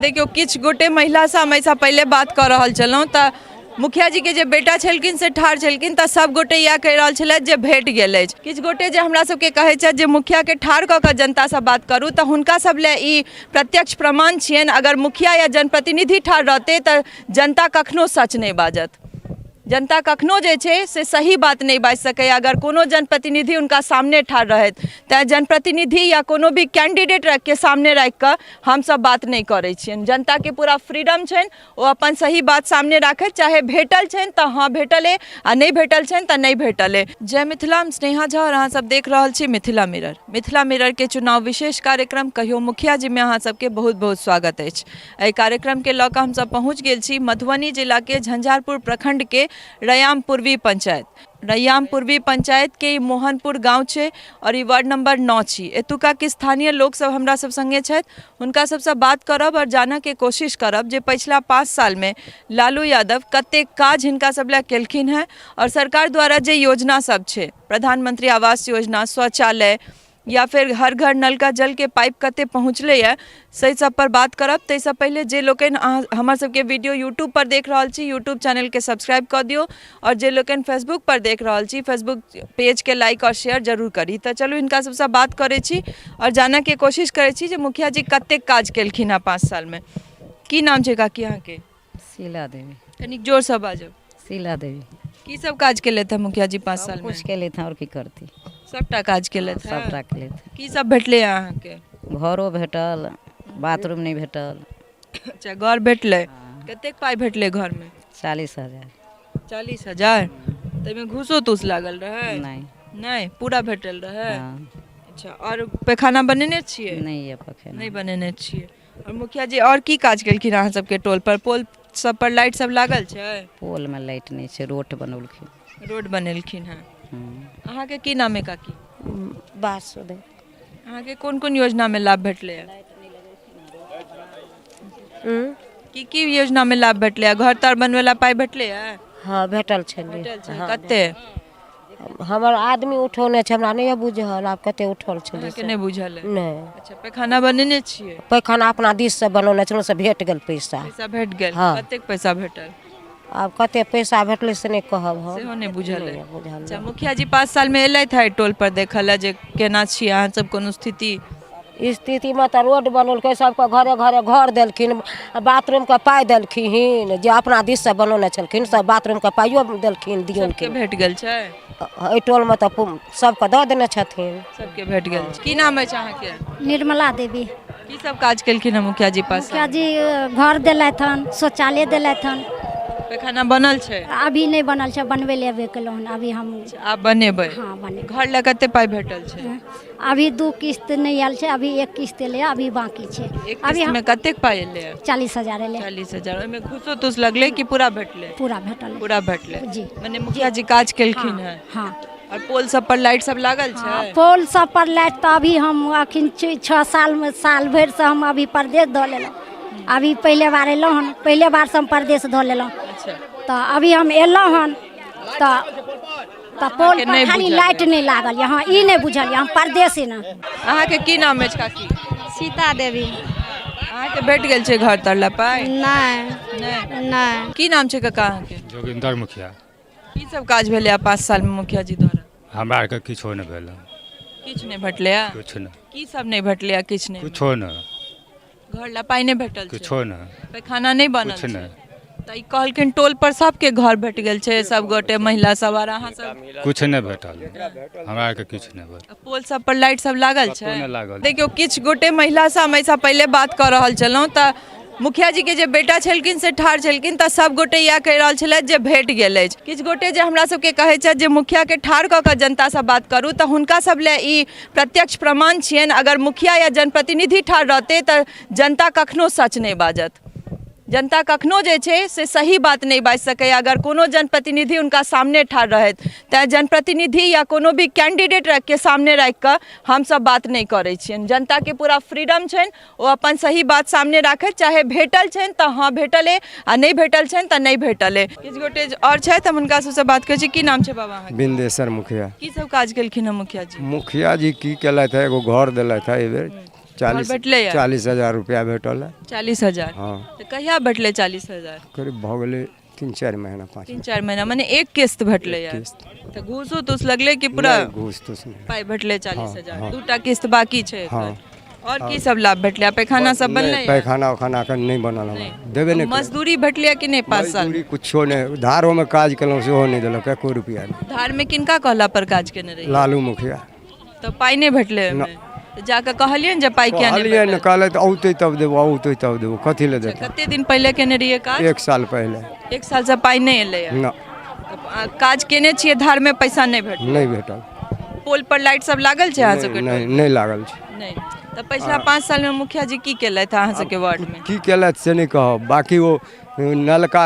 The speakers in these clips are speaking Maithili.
देखियो किछ गोटे महिला से हम ऐसा पहले बात कर रहल छलौं त मुखिया जी के जे बेटा छलखिन से ठाढ़ छलखिन त सब गोटे इएह कहि रहल छलथि जे भेट गेल अछि। किछ गोटे जे हमरा सबके कहै छथि जे मुखिया के ठाढ़ कऽ कऽ जनता से बात करू त हुनका सब ले ई प्रत्यक्ष प्रमाण छियनि, अगर मुखिया या जनप्रतिनिधि ठाढ़ रहते त जनता कखनो सच नहीं बाजत। जनता कखनो जे छे से सही बात नहीं बाजि सकैए अगर कोनो जनप्रतिनिधि उनका सामने ठाढ़ रहत। तैं जनप्रतिनिधि या कोनो भी कैंडिडेट के सामने रख कर हम सब बात नहीं करै छियनि। जनता के पूरा फ्रीडम छनि, ओ अपन सही बात सामने राखत, चाहे भेटल छनि त हाँ भेटले आ नहीं भेटल छनि त नहीं भेटले। जय मिथिला, हम स्नेहा झा और अहाँ सब देख रहल छी मिथिला मिरर। मिथिला मिरर के चुनाव विशेष कार्यक्रम कहियो मुखिया जी में अहाँ सबके बहुत बहुत स्वागत अछि। एहि कार्यक्रम के लऽ कऽ हम सब पहुँच गेल छी मधुबनी जिला के झंझारपुर प्रखंड के रैयाम पूर्वी पंचायत। रैयाम पूर्वी पंचायत के मोहनपुर गांव छे और ई वार्ड नंबर 9 छी। एतुका के स्थानीय लोग सब हमरा सब संगे छथि, हुनका सबसे बात करब और जानऽ के कोशिश करब जे पिछला 5 साल में लालू यादव कते काज हिनका सब ले केलखिन है और सरकार द्वारा जे योजना सब छे, प्रधानमंत्री आवास योजना, शौचालय या फिर हर घर नल का जल के पाइप कते पहुँचले है, से सब पर बात करब। तैसे पहले जे लोकन हमर सबके वीडियो यूट्यूब पर देख रहल छी, यूट्यूब चैनल के सब्सक्राइब कर दियो और जे लोकन फेसबुक पर देख रहल छी, फेसबुक पेज के लाइक और शेयर जरूर करी। तो चलू इनका सबसे बात करे छी और जानऽ के कोशिश करे छी जे मुखिया जी कते काज केलखिन है 5 साल में। की नाम छे काकी अहाँ के? शीला देवी। तनिक जोर से बाजब। शीला देवी। की सब काज केले थे मुखिया जी 5 साल में? कुछ केले थे और की करती, सबटा काज केले थे। सबटा केले थे। की सब भेटले अहाँ के? घरो भेटल, बाथरूम नहीं भेटल। अच्छा, घर भेटले। कतेक पाई भेटले घर में? 40,000। 40,000? तैमे घूसो तूस लागल रहे? नहीं। नहीं, पूरा भेटल रहे। हाँ। अच्छा, और पैखाना बनेने छिए? नहीं है पखे नहीं बनेने छिए। और मुखिया जी और की काज केलखिन अहाँ सबके टोल पर? पोल सब पर लाइट सब लागल छै? पोल में लाइट नहीं छे, रोड बनौलखिन। रोड बनेलखिन है। अहाँ के की नाम है काकी? वासुदेव। अहाँ के कोन-कोन योजना में लाभ भेटले है? की योजना में लाभ भेटले है? घर तर बनवेला पाई भेटले है? हाँ भेटल छलै। भेटल छै। कते? हमर आदमी उठौने छै, हमरा नहीं बुझल आब कते उठल छलै के नहीं बुझल है? नहीं। अच्छा, पैखाना बनेने छिए? पैखाना अपना दिस से बनौने छलौ से भेट गेल पैसा। पैसा भेट गेल? हाँ। कतेक पैसा भेटल? आब कते पैसा भेटले से नहीं कहब हम। सेहो नहीं बुझल है। बुझल अच्छा, मुखिया जी 5 साल में एलैथ है टोल पर देखल है जे केना छी अहाँ सब, कोनो स्थिति? स्थिति में तो रोड बनौलकै, सबके घरे घरे घर देलखिन, बाथरूम के पाई देलखिन, जे अपना दिस से बनौने छलखिन सब बाथरूम के पाइयो देलखिन दियौन के। भेट गेल छै? एहि टोल में तो सबके दऽ देने छथिन। सबके भेट गेल। की नाम है अहाँ के? निर्मला देवी। की सब काज केलखिन है मुखिया जी 5 साल? मुखिया जी घर देलथि हन, शौचालय देलथि हन। पैखाना बनल छै? अभी नहीं बनल छै, बनबे लेबे केलहुँ हन। अभी हम आप बनेबै? हाँ बने। घर ले कते पाई भेटल छै? अभी 2 किस्त नहीं आयल छै, अभी 1 किस्त एलै, अभी बाकी छै। एक अभी किस्त में कतेक पाई एलै? 40,000 एलै। 40,000। ओइमे घूसो तूस लगले कि पूरा भेटले? पूरा भेटल। पूरा भेटले जी। माने मुखिया जी काज केलखिन है। हाँ। और पोल सब पर लाइट सब लागल छै? हाँ, पोल सब पर लाइट तो अभी हम अखिन 6 साल में साल भर से हम अभी परदेश धो लेलहुँ। अभी पहले बार एलहुँ हन, पहले बार से हम परदेश धो लेलहुँ। अच्छा। तो अभी हम एलहुँ हन तो पोल पर खाली लाइट नहीं लागल। यहाँ ई नहीं बुझल, हम परदेसी ना। अहाँ के की नाम है काकी? सीता देवी। अहाँ के भेट गेल छै घर तर ला पाई? नहीं नहीं। की नाम छै काका अहाँ के? जोगिंदर मुखिया। की सब काज भेलै 5 साल में मुखिया जी द्वारा? हमरा आरके किछो नहि भेल। किछ नहीं भेटले? कुछ नहीं। की सब नहीं भेटले? किछ नहीं? कुछो नहीं। घर ला पाई नहीं भेटल छै? कुछो नहीं। पैखाना नहीं बनल कुछ छै? नहीं। तो ई कहलखिन टोल पर सबके घर भेट गेल छै, सब गोटे महिला सब और अहाँ सब? कुछ नहीं भेटल। हमरा आरके किछु नहीं भेल। पोल सब पर लाइट सब लागल छै? कतौ नहीं लागल। देखियो किछ गोटे महिला से हम ऐसा पहले बात कर रहल छलौं त मुखिया जी के जे बेटा छलखिन से ठाढ़ छलखिन त सब गोटे इएह कहि रहल छलथि जे भेट गेल अछि। किछ गोटे जे हमरा सबके कहै छथि जे मुखिया के ठाढ़ कऽ कऽ जनता से बात करू त हुनका सब ले ई प्रत्यक्ष प्रमाण छियनि, अगर मुखिया या जनप्रतिनिधि ठाढ़ रहते त जनता कखनो सच नहीं बाजत। जनता कखनो जे छे से सही बात नहीं बाजि सकैए अगर कोनो जनप्रतिनिधि उनका सामने ठाढ़ रहत। तैं जनप्रतिनिधि या कोनो भी कैंडिडेट के सामने रख कर हम सब बात नहीं करै छियनि। जनता के पूरा फ्रीडम छनि, ओ अपन सही बात सामने राखत, चाहे भेटल छनि त हाँ भेटले आ नहीं भेटल छनि त नहीं भेटले। किछ गोटे और छथि, हम हुनका सबसे बात करै छी। की नाम छै बाबा अहाँके? बिंदेश्वर मुखिया। की सब काज केलखिन है मुखिया जी? मुखिया जी की केलथि है, एगो घर देलथि है एहि बेर भेटलैए 40,000 रुपया भेटल है। 40,000 हाँ तऽ कहिया भेटलै 40,000? करीब भऽ गेलै 3-4 महीना 5 3-4 महीना मने एक किस्त भेटलैए। किस्त। तऽ घूस तूस लगलै कि पूरा नहीं, घूस तूस नहीं। पाइ भेटलै 40,000? हाँ। 2टा किस्त बाकी छै एकर। हाँ। और की सब लाभ भेटलै? पैखाना सब बनलै? नहीं, पैखाना उखाना का नहीं बनल हमरा देबे नहीं मजदूरी भेटलै कि नहीं 5 साल? मजदूरी कुछो नहीं, धारो में काज केलहुँ सेहो नहीं देलक एको रुपया नहीं। धार में किनका कहला पर काज केने रही? लालू मुखिया तऽ पाइ नहि भेटलै ओहिमे? तऽ जाकऽ कहलियै ने जे पाइ किया नहि कहलिए न भेटल? कहले तो औते तब देबो, औते तब देबो, कथी ले देते? कते दिन पहिले केने रहियै काज? 1 साल पहले 1 साल से पाइ नहि एलैए? न काज केने छियै धार में पैसा नहीं भेटल? नहीं भेटल। पोल पर लाइट सब लागल छै अहाँ सबके? नहीं नहीं लागल छै। नहीं। तऽ पिछला 5 साल में मुखिया जी की केलथि अहाँ सबके वार्ड में? की केलथि से नहीं कहब, बाकी वो नलका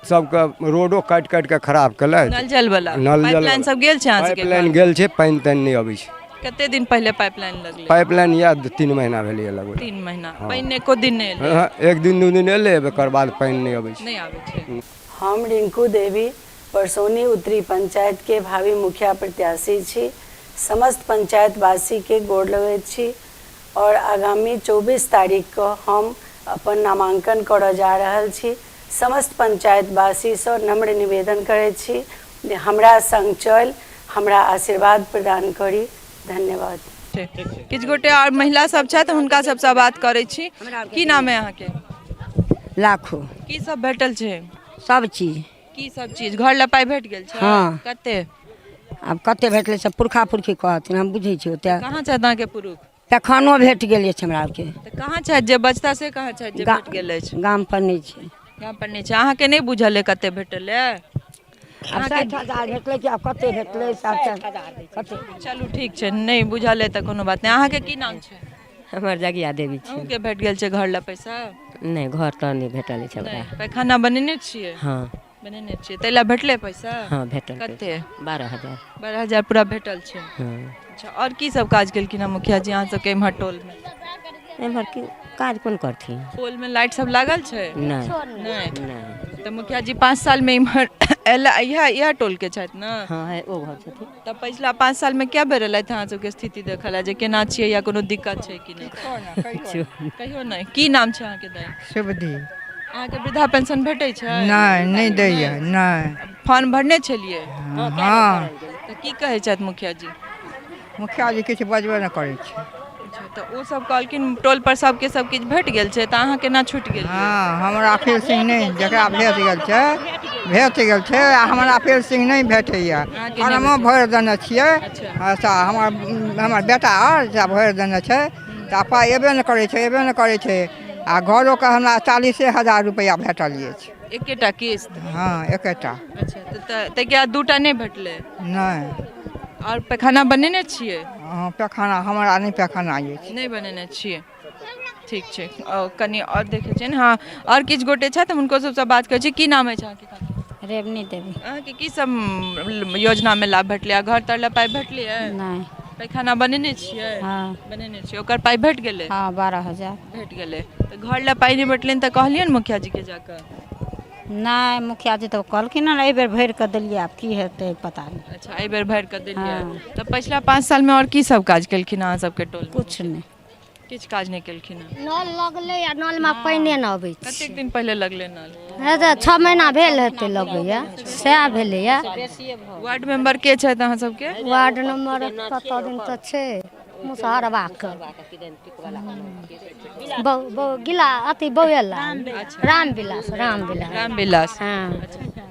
सबके रोडो काटि काटि के खराब केलथि। नल जल वाला नल जल पाइपलाइन सब गेल छै अहाँ सबके? पाइपलाइन गेल छै, पानि तानि नहीं अबै छै। कते दिन पहिले पाइपलाइन लगलै? पाइपलाइन या 3 महीना भेलै लगभग। 3 महीना पानि एको दिन नहि एलै? हाँ, 1 दिन 2 दिन एलै, एकर बाद पानि नहीं अबै छै। नहीं आबै छै। हम रिंकू देवी परसौनी उत्तरी पंचायत के भावी मुखिया प्रत्याशी छी। समस्त पंचायतवासी के गोर लगैत छी और आगामी 24 तारीख को हम अपन नामांकन करऽ जा रहल छी। समस्त पंचायतवासी से नम्र निवेदन करैत छी जे हमरा संग चल, हमरा आशीर्वाद प्रदान करी। धन्यवाद। किछु गोटे और महिला सब छथि हुनका सबसँ बात करै छी। की नाम है अहाँके? लाखो की सब भेटल छै? सब चीज। की सब चीज? घर लए पाइ भेट गेल छै? हाँ। कते? आब कते भेटलै सब पुरखा पुरखी कहथिन, हम बुझै छी ओते। कहाँ छथि अहाँके पुरुष? पैखानो भेट गेल अछि हमरा आरके। तऽ कहाँ छथि जे बचता से कहाँ छथि जे भेट गेल अछि? गाम पर नहीं छै। गाम पर नहीं छै। अहाँके नहीं बुझल है कते भेटल है? आब 60,000 भेटलै कि आब कते भेटलै? 60,000 कते? चलू ठीक छै, नहीं बुझल है तऽ कोनो बात नहीं। अहाँके की नाम छै? हमर जगिया देवी छै। अहूँके भेट गेल छै घर लए पैसा? नहीं, घर तो नहीं भेटल छै हमरा। नहीं, पैखाना बनेने छियै? हाँ बनेने छियै। ताहि लए भेटलै पैसा? हाँ भेटल। कते? 12,000। 12,000 पूरा भेटल छै। हाँ अच्छा, और की सब काज केलखिन हँ मुखिया जी अहाँ सबके इम्हर टोल में? एम्हर की काज कोन करथिन? पोल में लाइट सब लागल छै? नहीं नहीं। नहीं। तऽ मुखिया जी 5 साल में इम्हर यह टोल के छथि ने? हाँ है ओ घर छथिन। तऽ पिछला 5 साल में क्या बेर एलथि अहाँ सबके स्थिति देखल है जे केना छियै या कोनो दिक्कत छै कि नहीं? कहियो नहीं। की नाम छै अहाँके दाइ? शुभदी। अहाँके वृद्धा पेंशन भेटै छै? नहीं दैया नहीं। फॉर्म भरने छलिए? हाँ। तऽ की कहै छथि मुखिया जी? मुखिया जी किछु बजबे नहि करै छै। अच्छा, तऽ ओ सब कहलखिन टोल पर सबके सब किछु भेट गेल छै, तऽ अहाँ केना छूटि गेल? हाँ, हमरा फेर सिंह नहीं, जकरा भेट गेल छै आ हमरा फेर सिंह नहीं भेटैया। फॉर्मो भरि देने छियै। अच्छा, हमर बेटा आर भरि देने छै तऽ पाइ एबे नहि करै छै। आ घरों का हमरा 40,000 रुपया भेटल अछि। एकेटा किस्त? हाँ एकेटा। अच्छा, तऽ तैके 2टा नहीं भेटलै? नहीं। और पैखाना बनेने छियै? हाँ पैखाना हमरा नहीं पैखाना अछि। नहीं बनेने छियै। ठीक छै। कनी और देखै छियै ने। हाँ, और किछु गोटे छथि हुनको सबसँ बात करै छी। की नाम अछि अहाँके? रेवनी देवी। अहाँके की सब योजना में लाभ भेटलै? घर तर लए पाइ भेटलै? नहीं। पैखाना बनेने छियै? हाँ बनेने छियै। ओकर पाइ भेट गेलै? हाँ 12,000 भेट गेलै। तऽ घर लए पाइ नहि भेटलै तऽ कहलियै ने मुखिया जी के जाकऽ? नहीं, मुखिया जी तो कहलखिन ना एहि बेर भरि कऽ देलियै, आब की हेतै पता नहीं। अच्छा, एहि बेर भरि कऽ देलियै। हाँ। तऽ पिछला 5 साल में और की सब काज केलखिन अहाँ सबके टोल में? कुछ नहीं। किछु काज नहीं केलखिन हँ? नल लगलै आ नल में पाइने न अबै छै। कतेक दिन पहिले लगलै नल? हेतै 6 महीना भेल हेतै लगैया, सएह भेलैया। वार्ड मेंबर के छथि अहाँ सबके? वार्ड नंबर कतऽ दिन तऽ छै मुसहरबा के गिला अति बौएला रामविलास। हाँ।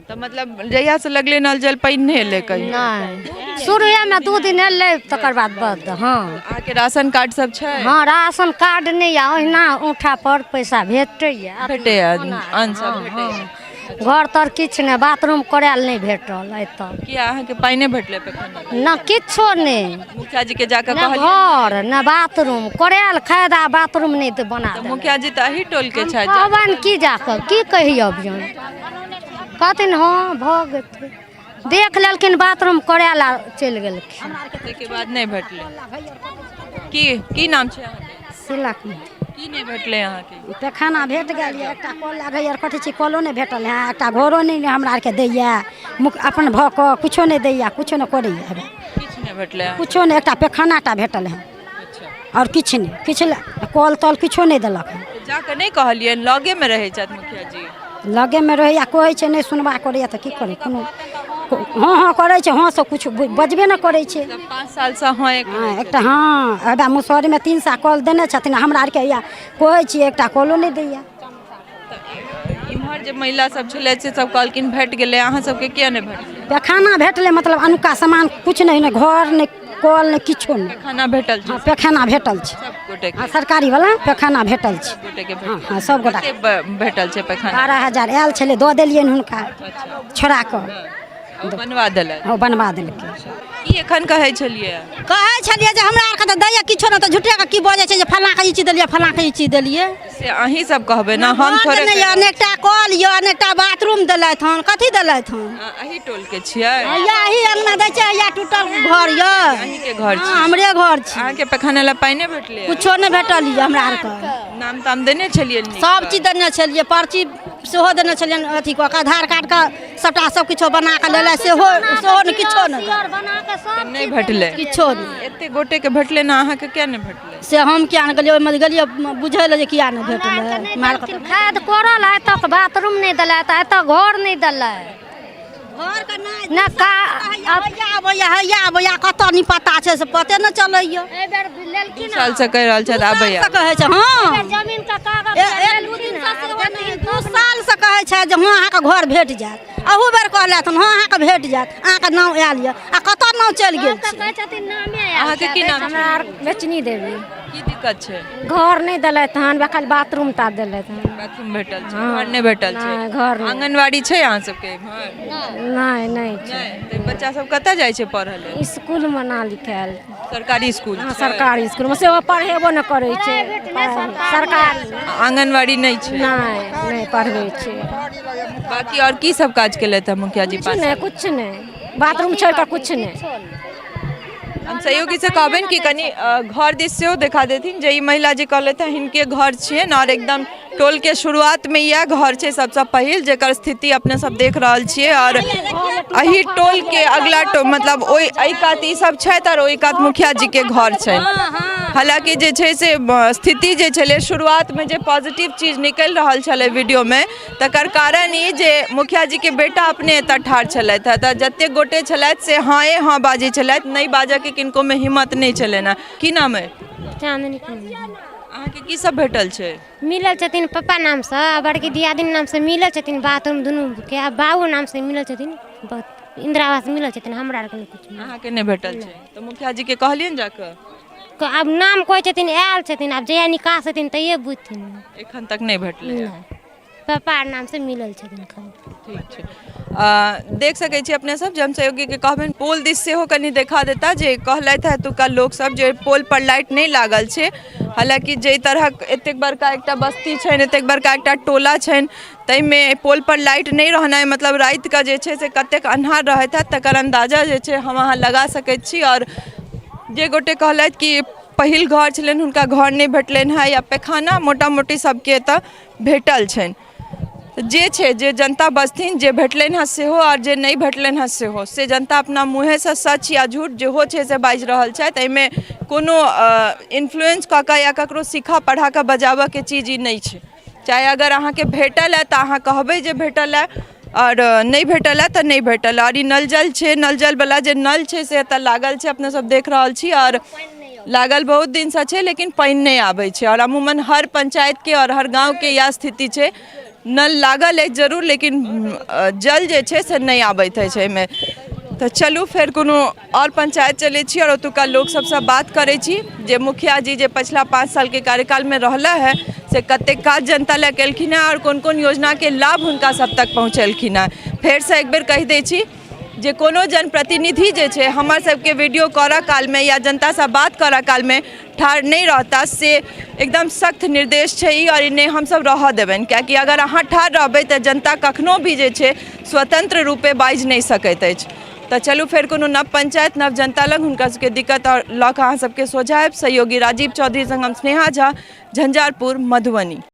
तऽ मतलब जहिया से लगले नल जल पानि नहीं एलै कहीं? नहीं, शुरुए में 2 दिन एलै तकर बाद बंद। हाँ। अहाँके राशन कार्ड सब छै? हाँ, राशन कार्ड नहीं या ओहिना औंठा पर पैसा भेटैया। भेटैया अन्न सब भेटैया? घर तर किछु नहीं, बाथरूम करायल नहीं भेटल एतऽ। किया अहाँके पाइ नहीं भेटलै पैखाना? न किछो नहीं। मुखिया जी के जाकर न कहलियै? घर न बाथरूम करायल, खायदा बाथरूम नहीं तो बना तऽ देलक। मुखिया जी तऽ अही टोल के छथि? कहबनि की जाकर की कहियो अभियान कहथिन हाँ भऽ जेतै, देख लेलखिन बाथरूम करायल आ चलि गेलखिन। ताहिके बाद नहीं भेटलै? की नाम छै अहाँके? सिलक की नहीं भेटलै अहाँके? पैखाना भेट गेल यऽ, एकटा कल लागैया, कथी छै कलो नहीं भेटल है, एकटा घरो नहीं हमरा आरके दैया, अपन भऽ कऽ कुछो नहीं दैया, कुछो नहीं करैया। किछु नहीं भेटलै? कुछो नहीं, एकटा पैखानाटा भेटल है। अच्छा। और किछु नहीं, किछु कल तल किछो नहीं देलक हँ। जाके नहीं कहलिए लगे में रहे छथि मुखिया जी? लगे में रहे या कहै छै नहीं सुनबा करैया तऽ की करे, कोनो हाँ हाँ करै छै, हाँ से कुछ बजबे न करै छै। 5 साल से हाँ एकटा हाँ एबा मुसहरी में 3 साल कल देने छथिन, हमरा आरके या कहै छियै एकटा कलो नहीं दैया। इम्हर जे महिला सब छलै से सब कहलखिन भेट गेलै, अहाँ सबके किया नहीं भेटलै? पैखाना भेटलै, मतलब अनुका सामान कुछ नहीं, ने घर ने कल ने किछो नहीं। खाना भेटल छै? हाँ पैखाना भेटल छै, सब गोटे के? हाँ सरकारी वाला पैखाना भेटल छै। गोटे के हाँ हाँ सब गोटा भेटल छै पैखाना? 12,000 आयल छलै, दऽ देलियनि हुनका छोड़ा कऽ, बनवा देलक? हाँ बनवा देलकै। की एखन कहै छलियै? कहै छलियै जे हमरा आरके तऽ दैया किछो नहि, तऽ झूठे के की बजै छै जे फलां के ई चीज देलियै, फलां के ई चीज देलियै। से अहीं सब कहबै ना, हम थोड़े नहीं, अनेकटा कल यऽ, अनेकटा बाथरूम देलथि हन, कथी देलथि हन? अहीं टोल के छियै? या ही अंगना दै छै, या टूटल घर यऽ। अहीं के घर छी? हाँ हमरे घर छी। अहाँ के पैखाना ला पाई नहीं भेटलै? कुछो नहीं भेटल यऽ हमरा आरके। नाम ताम देने छलियै? सब चीज देने छलियै, पर्ची सेहो देने छलियनि, अथी कऽ के आधार कार्ड के सबटा सब किछो बना के लेले, सेहो ने किछो नहीं नहीं भेटलै किछो नहीं। एते गोटे के भेटलै ना, अहाँ के किया नहीं भेटलै? से हम किया नहीं गेलियै, ओहिमे गेलियै बुझै लए जे किया नहीं भेटलै। खाद कोरल है तक बाथरूम नहीं दला, एतऽ घर नहीं दला, घर के ना का अब कतऽ नहीं पता छै, से पते न चलैया। 2 साल से कह रहल छथि आबैया? कहै छै हाँ जमीन का कागज 2 साल से कहै छै जे हाँ अहाँके घर भेट जायत, अहू बेर कहलथि हाँ अहाँके भेट जायत, अहाँके नाम आयल यऽ, आ कतऽ नाम चलि गेल छै? अहाँके की नाम छै? बेचनी देवी। की दिक्कत छै? घर नहीं दलैत हन, खाली बाथरूम ता देलैत हन। बाथरूम भेटल छै, घर नहीं भेटल छै? नहीं, घर नहीं। आंगनवाड़ी छै अहाँ सबके इम्हर? नहीं नहीं नहीं, तो बच्चा सब कतऽ जाइ छै पढ़ै ले? स्कूल में ना लिखायल, सरकारी स्कूल? सरकारी स्कूल में से पढ़ेबो न करै छै, सरकारी आंगनवाड़ी नहीं छै? नहीं नहीं पढ़बै छै। बाकी और की सब काज केले थे मुखिया जी पास? कुछ नहीं, बाथरूम छोड़ कर कुछ नहीं। हम सहयोगी से कहबेन कि कनी घर दिस सेहो देखा देथिन जे ई महिला जे कहले थे हिनके घर छियन, और एकदम टोल के शुरुआत में यह घर छै सबसे पहिल, जेकर स्थिति अपने सब देख रहल छियै। और अही टोल के अगला मतलब ओई एहि कात ई सब छथि, और ओई कात मुखिया जी के घर छै। हालांकि जे छै से स्थिति जे छलै शुरुआत में जे पॉजिटिव चीज निकल रहल छलै वीडियो में, तकर कारण ई जे मुखिया जी के बेटा अपने एतऽ ठाढ़ छलथि हँ, तऽ जतेक गोटे छलथि से हाँ बाजै छलथि, नहीं बाजऽ के किनको में हिम्मत नहीं छलनि। की नाम है? चांदनी अहाँके की सब भेटल छै? मिलल छथिन पप्पा नाम से, बड़की दियादिन नाम से मिलल छथिन बाथरूम दुनू के, आ बाबू नाम से मिलल छथिन, इंदिरा आवास मिलल छथिन, हमरा आरके कुछ अहाँके नहीं भेटल छै? तो मुखिया जी के कहलियन जाकर? अब नाम कहै छथिन आयल छथिन, अब जहिया निकास हेथिन तहिये बुझथिन। एखन तक नहीं भेटलै? पप्पा नाम से मिलल छथिन। ठीक छै, देख सकै छी अपने सब जे हम सहयोगी के कहबेन पोल दिस सेहो कनी देखा देता जे कहलथि एतुका लोक सब जे पोल पर लाइट नहीं लागल छै। हालांकि जे तरह एतेक बड़का एकटा बस्ती छनि, एतेक बड़का एकटा टोला छनि, ताहिमे पोल पर लाइट नहीं रहनाइ मतलब राति का जे छै से कतेक अन्हार रहैत हैत तकर अंदाजा जे छै हम अहाँ लगा सकैत छी। और जे गोटे कहलथि कि पहिल घर छलनि हुनका घर नहीं भेटलनि है, या पैखाना मोटा मोटी सबके एतऽ भेटल छनि। जे छै जे जनता बसथिन, जे भेटलनि हँ सेहो और जे नहीं भेटलनि हँ सेहो, से जनता अपना मुँहे से सच या झूठ जेहो छै से बाजि रहल छथि। एहिमे कोनो इन्फ्लुएंस कऽ कऽ या ककरो सीखा पढ़ा कऽ बजाबऽ के चीज ई नहीं छै। चाहे अगर अहाँके भेटल है तऽ अहाँ कहबै जे भेटल है, और नहीं भेटल है तऽ नहीं भेटल। और ई नल जल छै, नल जल वाला जे नल छै से एतऽ लागल छै, अपने सब देख रहल छी, और लागल बहुत दिन से छै, लेकिन पानि नहीं आबै छै। और अमूमन हर पंचायत के और हर गाँव के यह स्थिति छै, नल लागल है जरूर, लेकिन जल जे छै से नहीं आबैत है एहिमे। तो चलू फिर कोनो और पंचायत चले छी, और ओतुका लोक सबसे बात करे छी जे मुखिया जी जे पिछला 5 साल के कार्यकाल में रहला है से कतेक काज जनता लए केलखिन है, और कोन कोन योजना के लाभ हुनका सब तक पहुँचेलखिन है। फेर से एक बेर कहि दै छी जे कोनो जनप्रतिनिधि जे छै हमर सबके वीडियो करऽ काल में या जनता से बात करऽ काल में ठाढ़ नहीं रहता, से एकदम सख्त निर्देश छै ई, और इन्हें हम सब रह देबनि। कियाकि अगर अहाँ ठाढ़ रहबै तऽ जनता कखनो भी जे छै स्वतंत्र रूपे बाजि नहीं सकैत अछि। तो चलू फिर कोनो नव पंचायत नव जनता लग हुनका सबके दिक्कत और लऽ कऽ अहाँ सबके सोझायब। सहयोगी राजीव चौधरी संग हम स्नेहा झा, झंझारपुर, मधुबनी।